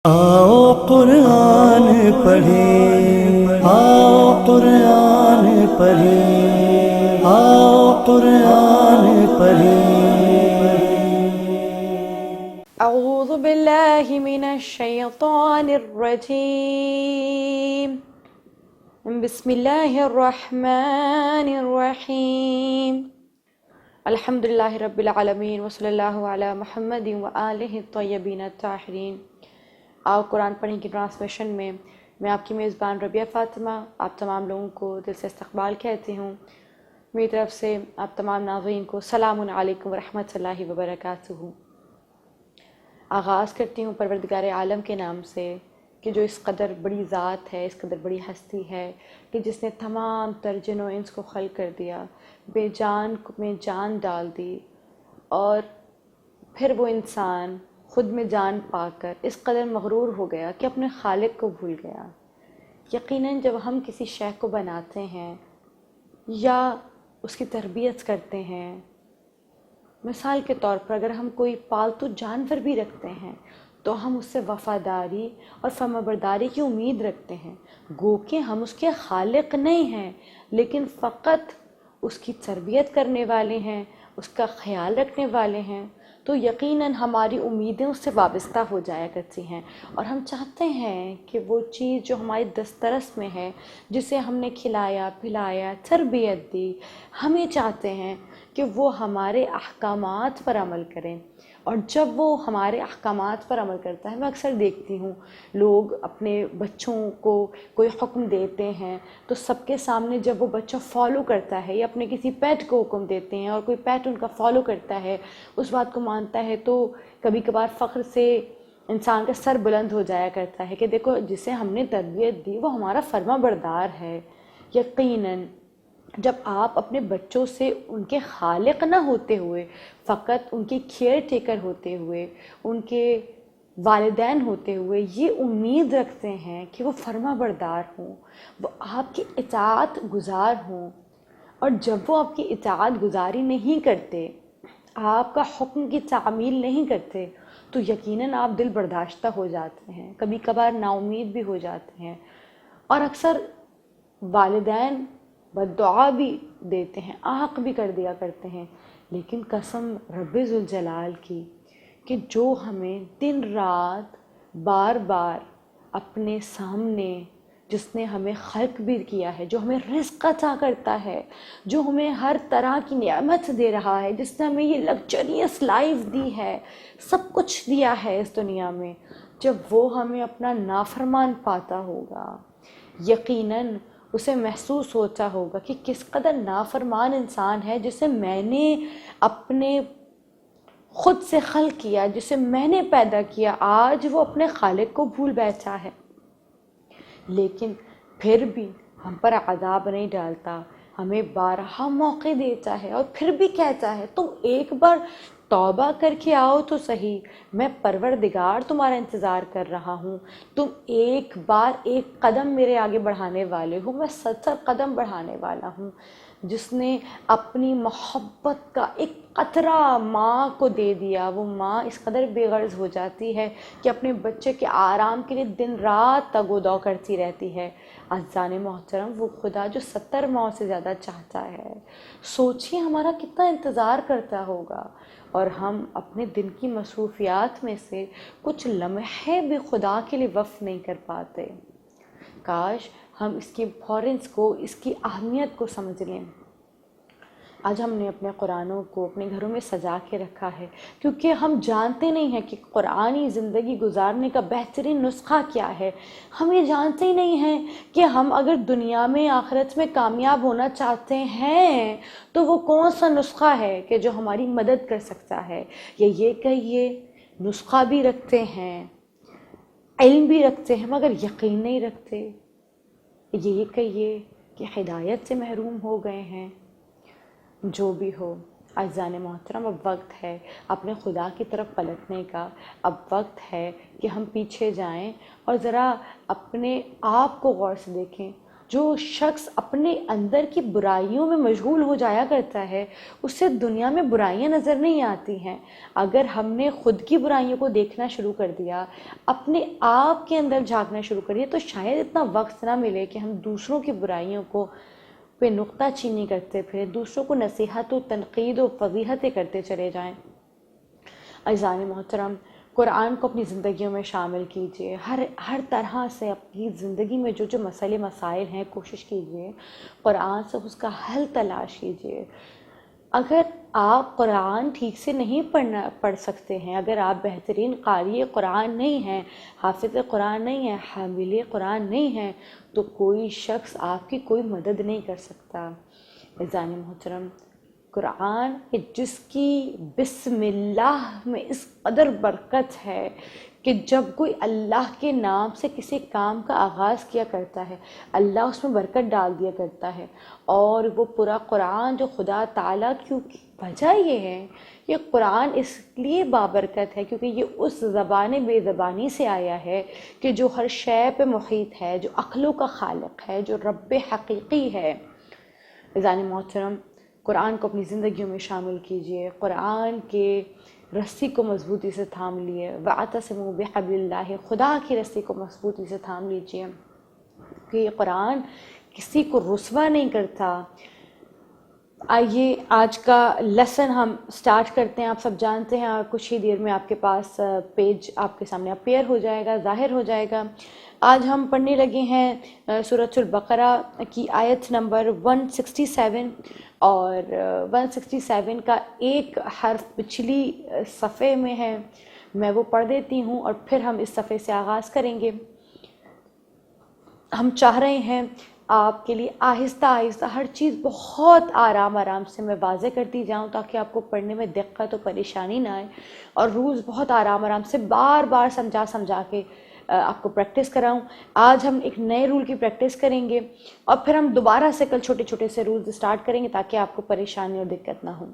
آؤ قرآن پڑھیں، آؤ قرآن پڑھیں، آؤ قرآن پڑھیں۔ اعوذ باللہ من الشیطان الرجیم، بسم اللہ الرحمن الرحیم، الحمدللہ رب العالمین وصلی اللہ علی محمد وآلہ الطیبین الطاہرین۔ آؤ قرآن پڑھیں کی ٹرانسمیشن میں میں آپ کی میزبان ربیہ فاطمہ آپ تمام لوگوں کو دل سے استقبال کہتی ہوں۔ میری طرف سے آپ تمام ناظرین کو سلام علیکم ورحمۃ اللہ وبرکاتہ۔ آغاز کرتی ہوں پروردگار عالم کے نام سے کہ جو اس قدر بڑی ذات ہے، اس قدر بڑی ہستی ہے کہ جس نے تمام تر جن و انس کو خلق کر دیا، بے جان میں جان ڈال دی، اور پھر وہ انسان خود میں جان پا کر اس قدر مغرور ہو گیا کہ اپنے خالق کو بھول گیا۔ یقیناً جب ہم کسی شے کو بناتے ہیں یا اس کی تربیت کرتے ہیں، مثال کے طور پر اگر ہم کوئی پالتو جانور بھی رکھتے ہیں تو ہم اس سے وفاداری اور فرمانبرداری کی امید رکھتے ہیں، گو کہ ہم اس کے خالق نہیں ہیں لیکن فقط اس کی تربیت کرنے والے ہیں، اس کا خیال رکھنے والے ہیں، تو یقیناً ہماری امیدیں اس سے وابستہ ہو جایا کرتی ہیں، اور ہم چاہتے ہیں کہ وہ چیز جو ہماری دسترس میں ہے، جسے ہم نے کھلایا پلایا تربیت دی، ہم یہ چاہتے ہیں کہ وہ ہمارے احکامات پر عمل کریں۔ اور جب وہ ہمارے احکامات پر عمل کرتا ہے، میں اکثر دیکھتی ہوں لوگ اپنے بچوں کو کوئی حکم دیتے ہیں تو سب کے سامنے جب وہ بچہ فالو کرتا ہے، یا اپنے کسی پیٹ کو حکم دیتے ہیں اور کوئی پیٹ ان کا فالو کرتا ہے، اس بات کو مانتا ہے، تو کبھی کبھار فخر سے انسان کا سر بلند ہو جایا کرتا ہے کہ دیکھو جسے ہم نے تربیت دی وہ ہمارا فرما بردار ہے۔ یقیناً جب آپ اپنے بچوں سے ان کے خالق نہ ہوتے ہوئے، فقط ان کے کیئر ٹیکر ہوتے ہوئے، ان کے والدین ہوتے ہوئے یہ امید رکھتے ہیں کہ وہ فرما بردار ہوں، وہ آپ کی اطاعت گزار ہوں، اور جب وہ آپ کی اطاعت گزاری نہیں کرتے، آپ کا حکم کی تعمیل نہیں کرتے، تو یقیناً آپ دل برداشتہ ہو جاتے ہیں، کبھی کبھار نا امید بھی ہو جاتے ہیں، اور اکثر والدین بددعا بھی دیتے ہیں، آحق بھی کر دیا کرتے ہیں۔ لیکن قسم رب ذوالجلال کی کہ جو ہمیں دن رات بار بار اپنے سامنے، جس نے ہمیں خلق بھی کیا ہے، جو ہمیں رزق عطا کرتا ہے، جو ہمیں ہر طرح کی نعمت دے رہا ہے، جس نے ہمیں یہ لگژریس لائف دی ہے، سب کچھ دیا ہے اس دنیا میں، جب وہ ہمیں اپنا نافرمان پاتا ہوگا، یقیناً اسے محسوس ہوتا ہوگا کہ کس قدر نافرمان انسان ہے جسے میں نے اپنے خود سے خلق کیا، جسے میں نے پیدا کیا، آج وہ اپنے خالق کو بھول بیٹھا ہے۔ لیکن پھر بھی ہم پر عذاب نہیں ڈالتا، ہمیں بارہا موقع دیتا ہے، اور پھر بھی کہتا ہے تم ایک بار توبہ کر کے آؤ تو صحیح، میں پروردگار تمہارا انتظار کر رہا ہوں، تم ایک بار ایک قدم میرے آگے بڑھانے والے ہو، میں 70 قدم بڑھانے والا ہوں۔ جس نے اپنی محبت کا ایک قطرہ ماں کو دے دیا، وہ ماں اس قدر بے غرض ہو جاتی ہے کہ اپنے بچے کے آرام کے لیے دن رات تگ و دو کرتی رہتی ہے۔ عزیزان محترم، وہ خدا جو 70 ماؤں سے زیادہ چاہتا ہے، سوچیے ہمارا کتنا انتظار کرتا ہوگا، اور ہم اپنے دن کی مصروفیات میں سے کچھ لمحے بھی خدا کے لیے وقف نہیں کر پاتے۔ کاش ہم اس کی امپورٹنس کو، اس کی اہمیت کو سمجھ لیں۔ آج ہم نے اپنے قرآنوں کو اپنے گھروں میں سجا کے رکھا ہے کیونکہ ہم جانتے نہیں ہیں کہ قرآنی زندگی گزارنے کا بہترین نسخہ کیا ہے۔ ہم یہ جانتے ہی نہیں ہیں کہ ہم اگر دنیا میں آخرت میں کامیاب ہونا چاہتے ہیں تو وہ کون سا نسخہ ہے کہ جو ہماری مدد کر سکتا ہے، یا یہ کہیے نسخہ بھی رکھتے ہیں، علم بھی رکھتے ہیں، مگر یقین نہیں رکھتے، یہ کہیے کہ ہدایت سے محروم ہو گئے ہیں۔ جو بھی ہو عزیزان محترم، اب وقت ہے اپنے خدا کی طرف پلٹنے کا، اب وقت ہے کہ ہم پیچھے جائیں اور ذرا اپنے آپ کو غور سے دیکھیں۔ جو شخص اپنے اندر کی برائیوں میں مشغول ہو جایا کرتا ہے اسے دنیا میں برائیاں نظر نہیں آتی ہیں۔ اگر ہم نے خود کی برائیوں کو دیکھنا شروع کر دیا، اپنے آپ کے اندر جھانکنا شروع کر دیا، تو شاید اتنا وقت نہ ملے کہ ہم دوسروں کی برائیوں کو پہ نقطہ چینی کرتے پھریں، دوسروں کو نصیحت و تنقید و فضیحتیں کرتے چلے جائیں۔ عزیزان محترم، قرآن کو اپنی زندگیوں میں شامل کیجئے، ہر طرح سے اپنی زندگی میں جو جو مسئلے مسائل ہیں کوشش کیجئے قرآن سے اس کا حل تلاش کیجئے۔ اگر آپ قرآن ٹھیک سے نہیں پڑھ سکتے ہیں، اگر آپ بہترین قاری قرآن نہیں ہیں، حافظ قرآن نہیں ہیں، حامل قرآن نہیں ہیں، تو کوئی شخص آپ کی کوئی مدد نہیں کر سکتا۔ عزیزان محترم، قرآن کہ جس کی بسم اللہ میں اس قدر برکت ہے کہ جب کوئی اللہ کے نام سے کسی کام کا آغاز کیا کرتا ہے اللہ اس میں برکت ڈال دیا کرتا ہے، اور وہ پورا قرآن جو خدا تعالیٰ کی وجہ یہ ہے، یہ قرآن اس لیے بابرکت ہے کیونکہ یہ اس زبان بے زبانی سے آیا ہے کہ جو ہر شے پہ محیط ہے، جو عقلوں کا خالق ہے، جو رب حقیقی ہے۔ عزیزان محترم، قرآن کو اپنی زندگیوں میں شامل کیجئے، قرآن کے رسی کو مضبوطی سے تھام لیے، وَاعْتَصِمُوا بِحَبْلِ اللَّهِ، خدا کی رسی کو مضبوطی سے تھام لیجئے کہ یہ قرآن کسی کو رسوا نہیں کرتا۔ آئیے آج کا لیسن ہم سٹارٹ کرتے ہیں۔ آپ سب جانتے ہیں اور کچھ ہی دیر میں آپ کے پاس پیج آپ کے سامنے اپیئر ہو جائے گا، ظاہر ہو جائے گا۔ آج ہم پڑھنے لگے ہیں سورۃ البقرہ کی آیت نمبر 167، اور 167 کا ایک حرف پچھلی صفحے میں ہے، میں وہ پڑھ دیتی ہوں اور پھر ہم اس صفحے سے آغاز کریں گے۔ ہم چاہ رہے ہیں آپ کے لیے آہستہ آہستہ ہر چیز بہت آرام آرام سے میں واضح کرتی جاؤں تاکہ آپ کو پڑھنے میں دقت و پریشانی نہ آئے، اور روز بہت آرام آرام سے بار بار سمجھا کے آپ کو پریکٹس کراؤں۔ آج ہم ایک نئے رول کی پریکٹس کریں گے اور پھر ہم دوبارہ سے کل چھوٹے چھوٹے سے رولز سٹارٹ کریں گے تاکہ آپ کو پریشانی اور دقت نہ ہو۔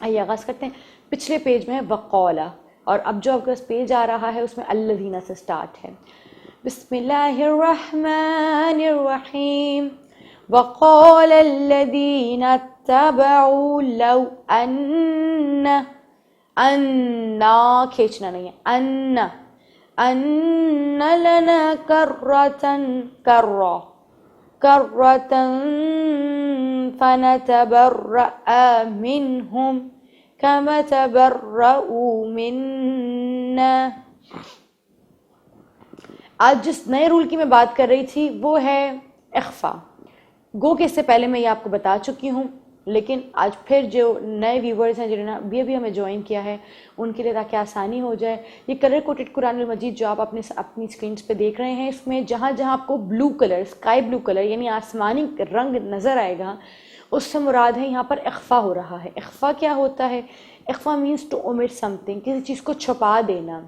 آئیے آغاز کرتے ہیں۔ پچھلے پیج میں ہے وقولا، اور اب جو آپ کے پاس پیج آ رہا ہے اس میں الذین سے سٹارٹ ہے۔ بسم اللہ الرحمن الرحیم۔ وقال الذین اتبعوا لو انا کھینچنا نہیں ہے، ان لنا کرة فنتبرأ منهم كما تبرؤوا منا۔ آج جس نئے رول کی میں بات کر رہی تھی وہ ہے اخفا۔ گو کہ اس سے پہلے میں یہ آپ کو بتا چکی ہوں، لیکن آج پھر جو نئے ویورز ہیں جنہوں نے ابھی ہمیں جوائن کیا ہے ان کے لیے تاکہ آسانی ہو جائے، یہ کلر کوٹڈ قرآن المجید جو آپ اپنی اسکرینز پہ دیکھ رہے ہیں، اس میں جہاں جہاں آپ کو blue colour, sky blue colour یعنی آسمانی رنگ نظر آئے گا، اس سے مراد ہے یہاں پر اخفا ہو رہا ہے۔ اخفا کیا ہوتا ہے؟ اخفا مینس ٹو omit something، کسی چیز کو چھپا دینا۔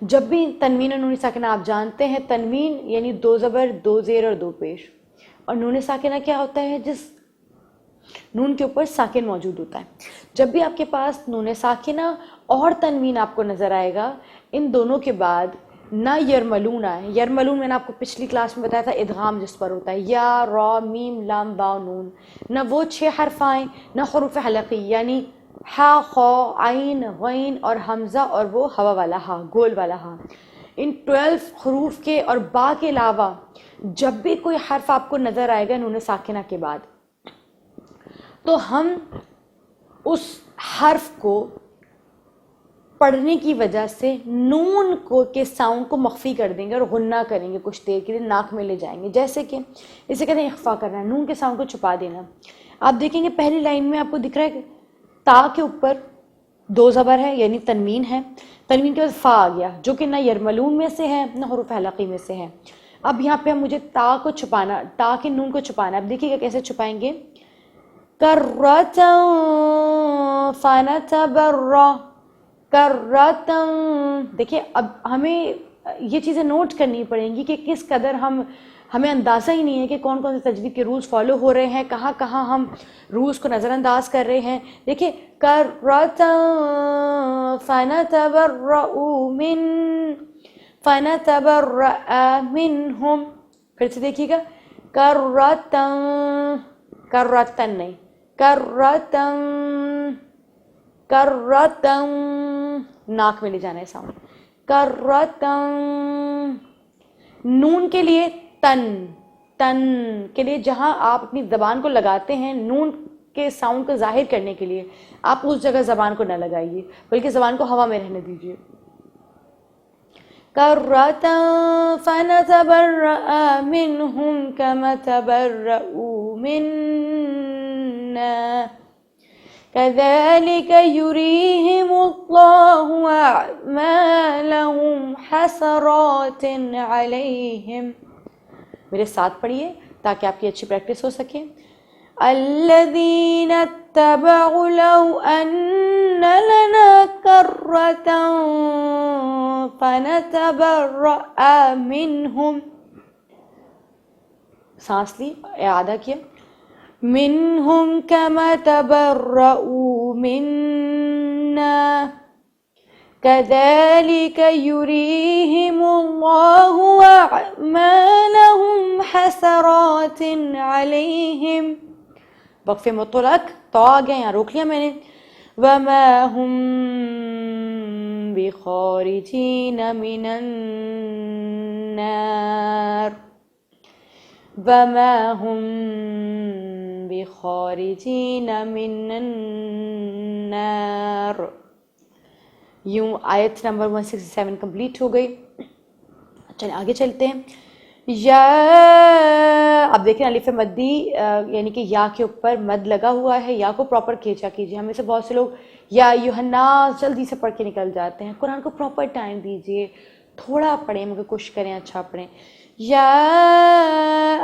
جب بھی تنوین اور نون ساکنہ آپ جانتے ہیں، تنوین یعنی دو زبر، دو زیر اور دو پیش، اور نون ساکنہ کیا ہوتا ہے؟ جس نون کے اوپر ساکن موجود ہوتا ہے۔ جب بھی آپ کے پاس نون ساکنہ اور تنوین آپ کو نظر آئے گا، ان دونوں کے بعد نہ یرملون آئے۔ یرملون میں نے آپ کو پچھلی کلاس میں بتایا تھا ادغام جس پر ہوتا ہے، یا را میم لام با نون، نہ وہ 6 حرف آئیں، نہ حروف حلقی یعنی ہا، خا، عین، غین اور حمزہ اور وہ ہوا والا ہا، گول والا ہا۔ ان 12 حروف کے اور با کے علاوہ جب بھی کوئی حرف آپ کو نظر آئے گا نون ساکنہ کے بعد، تو ہم اس حرف کو پڑھنے کی وجہ سے نون کو کے ساؤنڈ کو مخفی کر دیں گے اور غنہ کریں گے، کچھ دیر کے لیے ناک میں لے جائیں گے، جیسے کہ اسے کہتے ہیں اخفا کرنا، نون کے ساؤنڈ کو چھپا دینا۔ آپ دیکھیں گے پہلی لائن میں آپ کو دکھ رہا ہے کہ تا کے اوپر 2 زبر ہے یعنی تنوین ہے، تنوین کے بعد فا آ گیا جو کہ نہ یرملون میں سے ہے نہ حروف حلقی میں سے ہے۔ اب یہاں پہ مجھے تا کو چھپانا، تا کے نون کو چھپانا، اب دیکھیے گا کیسے چھپائیں گے۔ کرۃ فنتبرأ، کرۃ، دیکھیے اب ہمیں یہ چیزیں نوٹ کرنی پڑیں گی کہ کس قدر ہمیں اندازہ ہی نہیں ہے کہ کون کون سے تجوید کے رولز فالو ہو رہے ہیں، کہاں کہاں ہم رولز کو نظر انداز کر رہے ہیں۔ دیکھیے کرۃ فنتبرأ منہم، پھر سے دیکھیے گا، کرتن، کرتن نہیں، کرتن، کرتن، ناک میں لے جانا ہے ساؤنڈ، کرتن، نون کے لیے تن، تن کے لیے جہاں آپ اپنی زبان کو لگاتے ہیں نون کے ساؤنڈ کو ظاہر کرنے کے لیے، آپ اس جگہ زبان کو نہ لگائیے بلکہ زبان کو ہوا میں رہنے دیجیے. کرتا فنتبرأ منهم كما تبرؤوا منا كذلك يريهم الله أعمالهم حسرات عليهم. میرے ساتھ پڑھیے تاکہ آپ کی اچھی پریکٹس ہو سکے. الذين اتبعوا لو أن لنا كرة فنتبرأ منهم، سانس لی، اعادہ کیا، منهم كما تبرؤوا منا كذلك يريهم الله أعمالهم حسرات عليهم. وقف مطلق تو آ گیا، یہاں روک لیا میں نے. وما هم بخارجين من النار، وما هم بخارجين من النار. یوں آیت نمبر 167 کمپلیٹ ہو گئی. چلیں آگے چلتے ہیں. یا، اب دیکھیں الف مدی یعنی کہ یا کے اوپر مد لگا ہوا ہے، یا کو پراپر کھینچا کیجیے. ہمیں سے بہت سے لوگ یا یوحنا جلدی سے پڑھ کے نکل جاتے ہیں. قرآن کو پراپر ٹائم دیجیے، تھوڑا پڑھیں مگر کوشش کریں اچھا پڑھیں. یا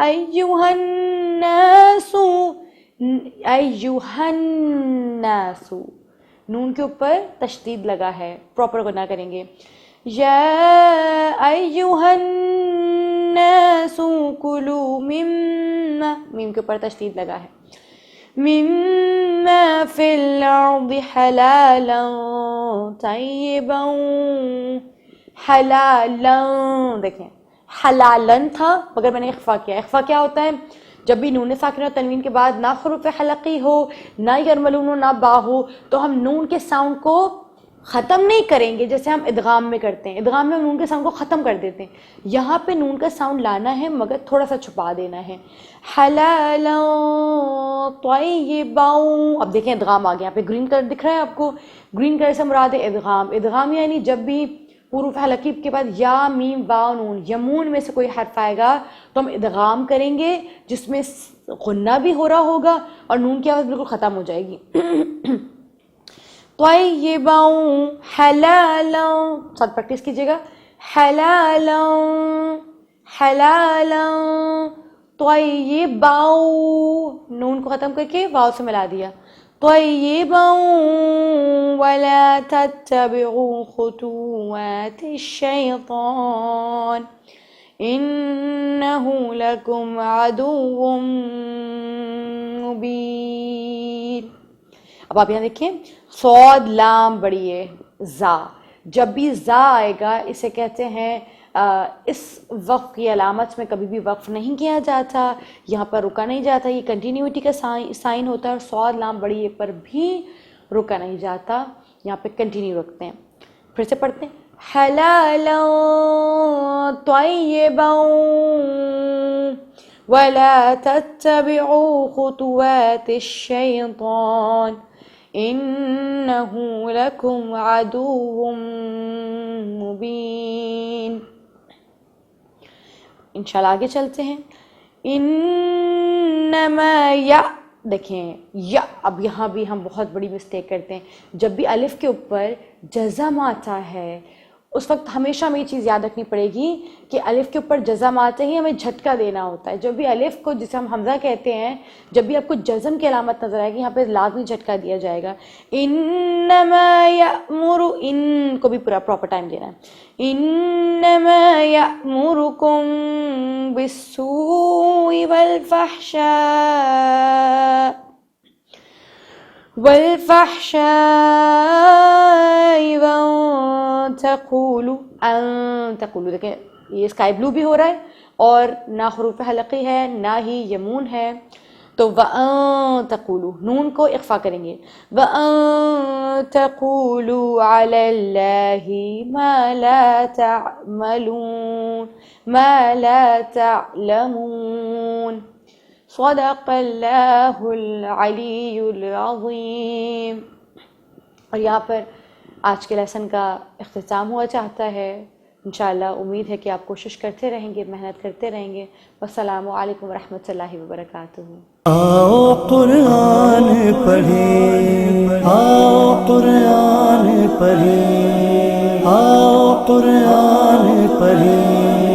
ایھا الناس، ایھا الناس، نون کے اوپر تشدید لگا ہے، پراپر گنا کریں گے. یا ایھا الناس کلوا مما، میم کے اوپر تشدید لگا ہے، مما فی الارض حلالا طیبا، حلالا، دیکھیں حلالن تھا مگر میں نے اخفا کیا. اخفا کیا ہوتا ہے؟ جب بھی نون ساکن اور تنوین کے بعد نہ حروف حلقی ہو، نہ یرملون ہو، نہ با ہو، تو ہم نون کے ساؤنڈ کو ختم نہیں کریں گے جیسے ہم ادغام میں کرتے ہیں. ادغام میں ہم نون کے ساؤنڈ کو ختم کر دیتے ہیں، یہاں پہ نون کا ساؤنڈ لانا ہے مگر تھوڑا سا چھپا دینا ہے. حلالا طیبا، اب دیکھیں ادغام آ گیا، یہاں پہ گرین کلر دکھ رہا ہے آپ کو، گرین کلر سے مراد ہے ادغام. ادغام یعنی جب بھی حروف حلقی کے بعد یا میم واو نون یمون میں سے کوئی حرف آئے گا تو ہم ادغام کریں گے جس میں غنہ بھی ہو رہا ہوگا اور نون کی آواز بالکل ختم ہو جائے گی. طیبا حلالا، ساتھ پریکٹس کیجیے گا. حلالا، حلالا طیبا، نون کو ختم کر کے واو سے ملا دیا. طیبا ولا تتبعوا خطوات الشیطان انہ لکم عدو مبین. اب آپ یہاں دیکھیں صاد لام بڑی ہے زا، جب بھی زا آئے گا اسے کہتے ہیں اس وقف کی علامت میں کبھی بھی وقف نہیں کیا جاتا، یہاں پر رکا نہیں جاتا، یہ کنٹینیوٹی کا سائن ہوتا ہے. اور صاد لام بڑی ہے پر بھی رکا نہیں جاتا، یہاں پہ کنٹینیو رکھتے ہیں. پھر سے پڑھتے ہیں حلالا طیبا ولا تتبعوا خطوات الشیطان انہ لکم عدو مبین. انشاءاللہ آگے چلتے ہیں. انما یا، دیکھیں یا، اب یہاں بھی ہم بہت بڑی مسٹیک کرتے ہیں. جب بھی الف کے اوپر جزم آتا ہے اس وقت ہمیشہ ہمیں یہ چیز یاد رکھنی پڑے گی کہ الف کے اوپر جزم آتے ہی ہمیں جھٹکا دینا ہوتا ہے. جب بھی الف کو، جسے ہم حمزہ کہتے ہیں، جب بھی آپ کو جزم کی علامت نظر آئے گی یہاں پہ لازمی جھٹکا دیا جائے گا. انما یأمر، ان کو بھی پورا پراپر ٹائم دینا ہے. انما یأمرکم بالسوء والفحشاء وان تقولوا، دیکھیں یہ اسکائی بلو بھی ہو رہا ہے اور نہ حروف حلقی ہے نہ ہی یمون ہے. تو وَأَن تَقُولُوا نون کو اخفا کریں گے. وَأَن تَقُولُوا عَلَى اللَّهِ مَا لَا تَعْمَلُونَ مَا لَا تَعْلَمُونَ. صدق اللہ العلی العظیم. اور یہاں پر آج کے لیسن کا اختتام ہوا چاہتا ہے. انشاءاللہ امید ہے کہ آپ کوشش کرتے رہیں گے, محنت کرتے رہیں گے. والسلام علیکم ورحمۃ اللہ وبرکاتہ. آؤ قرآن پڑھیں, آؤ قرآن پڑھیں, آؤ قرآن پڑھیں.